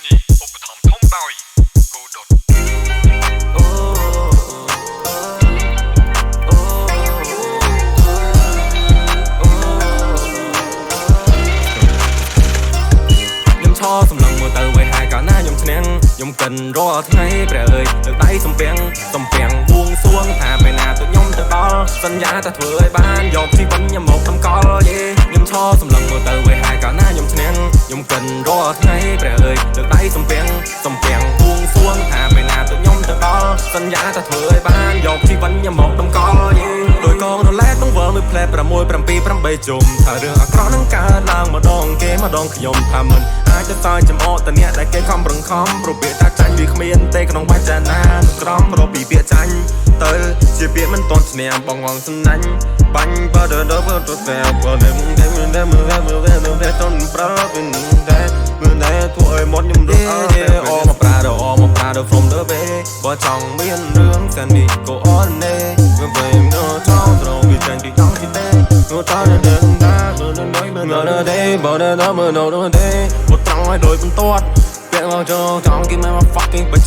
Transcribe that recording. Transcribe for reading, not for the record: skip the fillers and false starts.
នេះឧបត្ថម្ភធំដោយគោដុតឈរសម្លឹងមើលទៅវៃហាយកាលណាខ្ញុំឈ្នះខ្ញុំកិនរាល់ថ្ងៃព្រះអើយលើកដៃសំពាំងបួងសួងថាពេលណាទៅខ្ញុំទៅដល់សន្យាថាធ្វើឲ្យបានយកជីវិតខ្ញុំមកតម្កល់យេខ្ញុំឈរសម្លឹងមើលទៅវៃហាយកាលណាខ្ញុំឈ្នះខ្ញុំកិនរាល់ថ្ងៃព្រះអើយលើកដៃសំពាំងបួងសួងថាពេលណាទៅខ្ញុំទៅដល់សន្យាថាធ្វើឲ្យបានយកជីវិតខ្ញុំមកតម្កល់យេដោយកងរលែកក្នុងវល់មួយផ្លែ6 7 8ជុំថារឿងអាក្រក់នឹងកើតឡើងម្ដងគេម្ដងខ្ញុំថាមិនអាចទៅតើចំអកតអ្នកដែលគេខំប្រឹងខំព្រោះពាក្យថាចាញ់វាគ្មានទេក្នុងវចនានុក្រមរកពីពាក្យចាញ់ទៅជាពាក្យមិនតន់ឈ្នះបងងសំណាញ់បាញ់បើដល់បើទៅតែបើតែមើលតន់ប្រើវិញតែមើលតែធ្វើឲ្យមាត់ខ្ញុំរត់អមប្រាដល់ from the bay បើចង់មានរឿងសាននេះក៏អនណេវាពេលងចង់ត្រូវវាចាញ់ពីចង់ទីទេក៏តើដល់មើលទេបើដល់មើលទេបើត្រង់ឲ្យដូចបន្ទាត់ពាក់មកចង់គេមក fucking